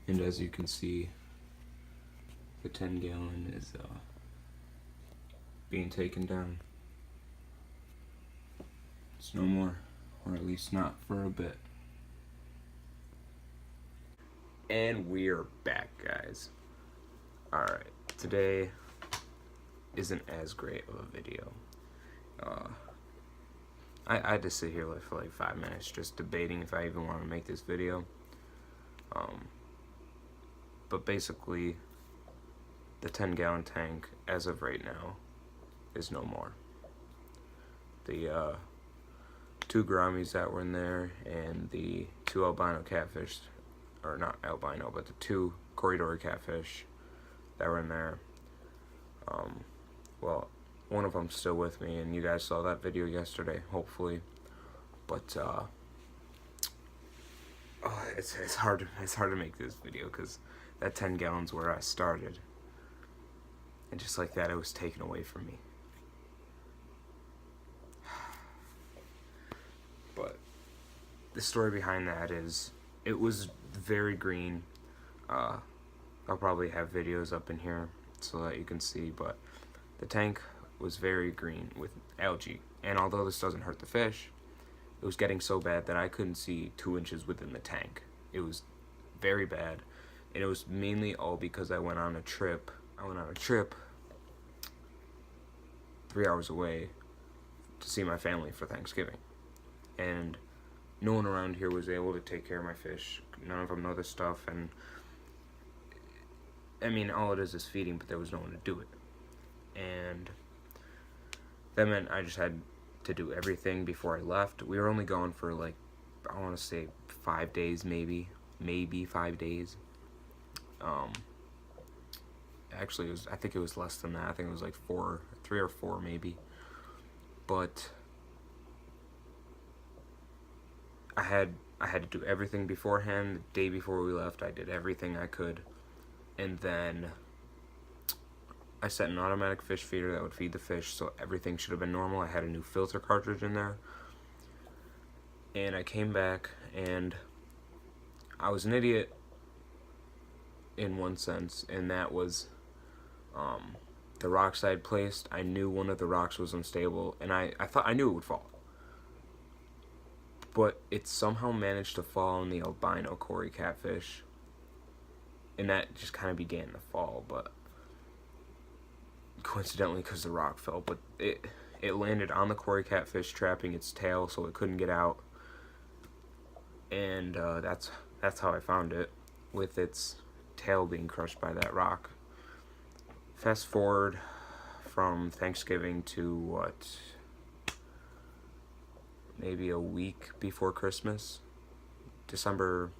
And as you can see, the 10-gallon is being taken down. It's no more, or at least not for a bit. And we're back, guys. Alright, today isn't as great of a video. I had to sit here for like 5 minutes just debating if I even want to make this video. But basically, the 10-gallon tank, as of right now, is no more. The 2 gouramis that were in there and the 2 albino catfish, or not albino, but the 2 corridor catfish that were in there, well, one of them's still with me, and you guys saw that video yesterday, hopefully. But it's hard to make this video because that 10 gallons where I started, and just like that, it was taken away from me. But the story behind that is, it was very green. I'll probably have videos up in here so that you can see, but the tank was very green with algae, and although this doesn't hurt the fish, it was getting so bad that I couldn't see 2 inches within the tank. It was very bad, and it was mainly all because I went on a trip 3 hours away to see my family for Thanksgiving, and no one around here was able to take care of my fish. None of them know this stuff, and I mean, all it is feeding, but there was no one to do it. And that meant I just had to do everything before I left. We were only gone for like, I want to say 5 days, maybe 5 days. Actually, I think it was less than that. I think it was like 3 or 4 maybe. But I had to do everything beforehand. The day before we left, I did everything I could, and then I set an automatic fish feeder that would feed the fish, so everything should have been normal. I had a new filter cartridge in there, and I came back, and I was an idiot in one sense, and that was the rocks I had placed. I knew one of the rocks was unstable, and I knew it would fall, but it somehow managed to fall on the albino Cory catfish, and that just kind of began the fall, but coincidentally because the rock fell, but it landed on the Cory catfish, trapping its tail so it couldn't get out, and that's how I found it, with its tail being crushed by that rock. Fast forward from Thanksgiving to maybe a week before Christmas, December,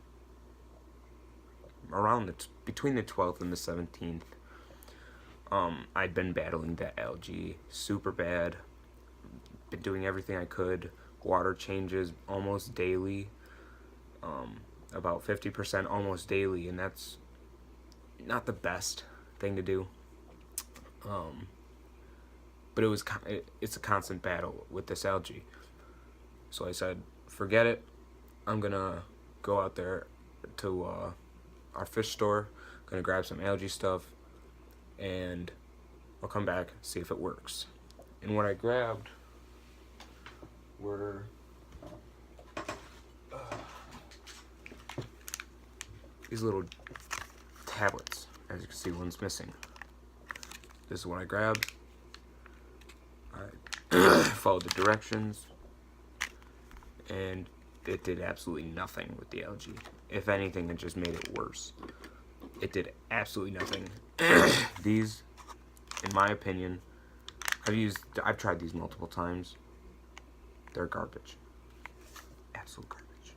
between the 12th and the 17th. I'd been battling that algae super bad, been doing everything I could, water changes almost daily, about 50% almost daily, and that's not the best thing to do, but it's a constant battle with this algae. So I said, forget it, I'm gonna go out there to our fish store, gonna grab some algae stuff, and I'll come back, see if it works. And what I grabbed were these little tablets. As you can see, one's missing. This is what I grabbed. I followed the directions, and it did absolutely nothing with the algae. If anything, it just made it worse. It did absolutely nothing. These, in my opinion, I've tried these multiple times. They're garbage. Absolute garbage.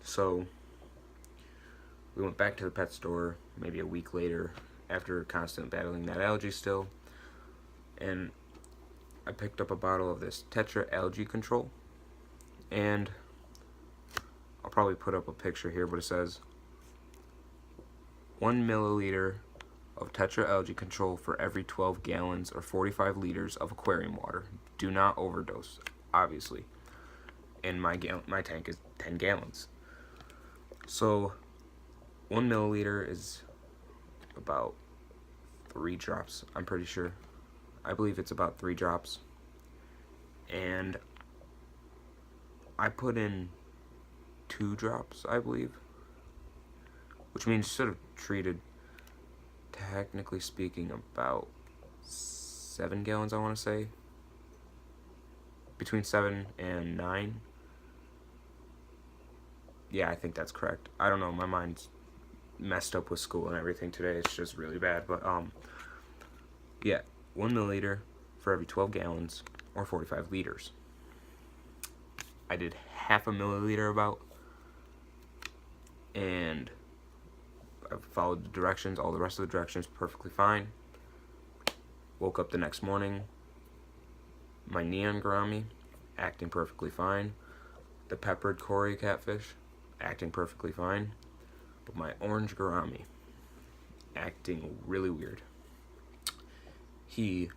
So we went back to the pet store maybe a week later, after constant battling that algae still, and I picked up a bottle of this Tetra Algae Control, and I'll probably put up a picture here, but it says 1 milliliter of Tetra Algae Control for every 12 gallons or 45 liters of aquarium water. Do not overdose, obviously. And my tank is 10 gallons. So 1 milliliter is about 3 drops, I'm pretty sure. I believe it's about 3 drops. And I put in 2 drops, I believe, which means should have treated, technically speaking, about 7 gallons, I want to say. Between 7 and 9. Yeah, I think that's correct. I don't know, my mind's messed up with school and everything today. It's just really bad. But yeah, 1 milliliter for every 12 gallons, or 45 liters. I did half a milliliter about, and I followed the directions, all the rest of the directions perfectly fine. Woke up the next morning, my neon gourami acting perfectly fine, the peppered Cory catfish acting perfectly fine, but my orange gourami acting really weird. He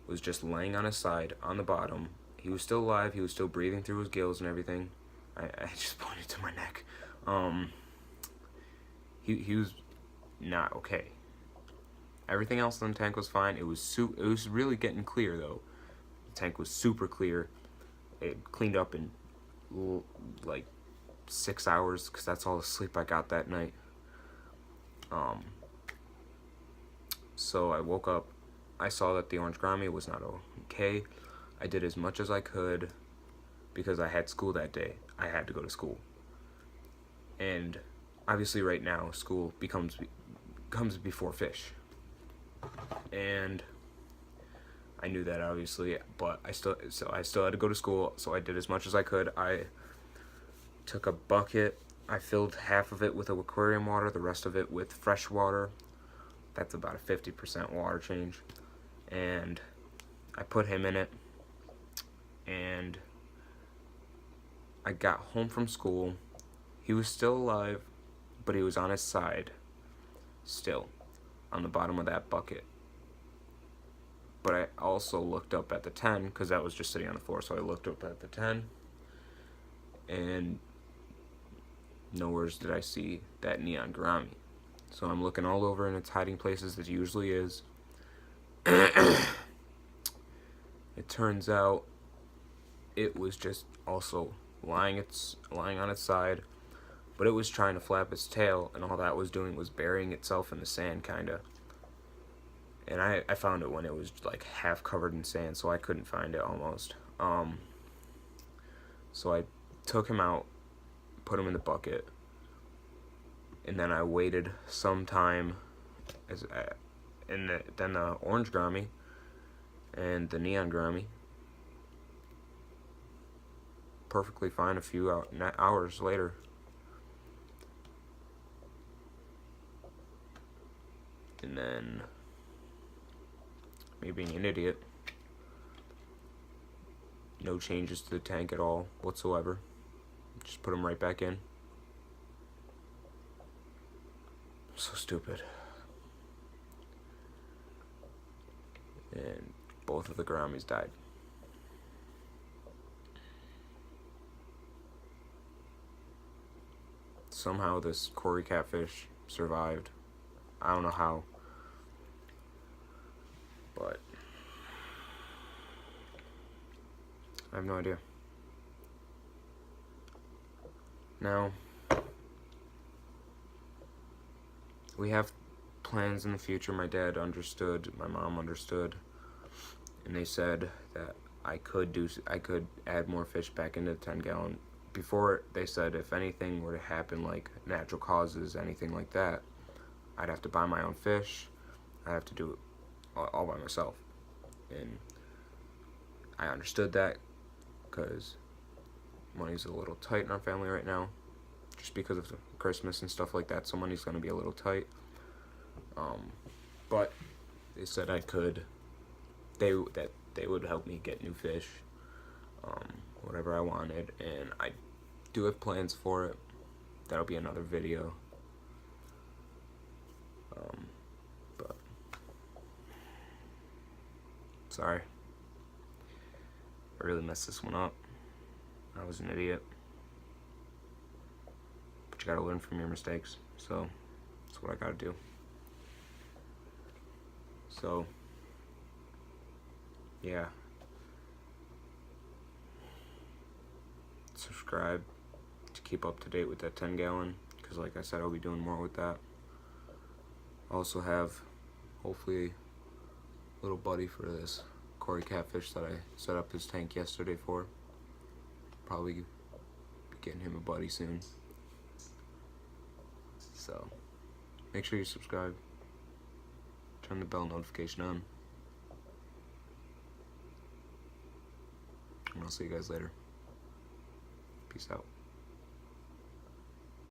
was just laying on his side on the bottom. He was still alive, he was still breathing through his gills and everything. I just pointed to my neck. He was not okay. Everything else in the tank was fine. It was really getting clear though. The tank was super clear. It cleaned up in like 6 hours, because that's all the sleep I got that night. So I woke up, I saw that the orange gourami was not okay. I did as much as I could because I had school that day. I had to go to school. And obviously right now school comes before fish. And I knew that obviously, but I still had to go to school, so I did as much as I could. I took a bucket, I filled half of it with aquarium water, the rest of it with fresh water. That's about a 50% water change. And I put him in it, and I got home from school. He was still alive, but he was on his side still on the bottom of that bucket. But I also looked up at the 10, because that was just sitting on the floor, so I looked up at the 10, and nowhere did I see that neon gourami. So I'm looking all over in its hiding places as it usually is. It turns out it was just also lying on its side, but it was trying to flap its tail, and all that was doing was burying itself in the sand, kinda. And I found it when it was like half covered in sand, so I couldn't find it almost. So I took him out, put him in the bucket, and then I waited some time, then the orange gourami and the neon gourami perfectly fine a few hours later. And then, me being an idiot, no changes to the tank at all whatsoever. Just put them right back in. So stupid. And both of the gouramis died. Somehow this Cory catfish survived. I don't know how, but I have no idea. Now, we have plans in the future. My dad understood, my mom understood, and they said that I could add more fish back into the 10-gallon. Before, they said if anything were to happen, like natural causes, anything like that, I'd have to buy my own fish. I'd have to do it all by myself. And I understood that, because money's a little tight in our family right now, just because of Christmas and stuff like that, so money's going to be a little tight. But they said they would help me get new fish, whatever I wanted, and I do have plans for it. That'll be another video. But sorry, I really messed this one up. I was an idiot. But you gotta learn from your mistakes. So that's what I gotta do. So yeah. Subscribe to keep up to date with that 10 gallon, because like I said, I'll be doing more with that. Also have hopefully a little buddy for this Cory Catfish that I set up his tank yesterday for. Probably be getting him a buddy soon. So make sure you subscribe, turn the bell notification on, and I'll see you guys later. Peace out.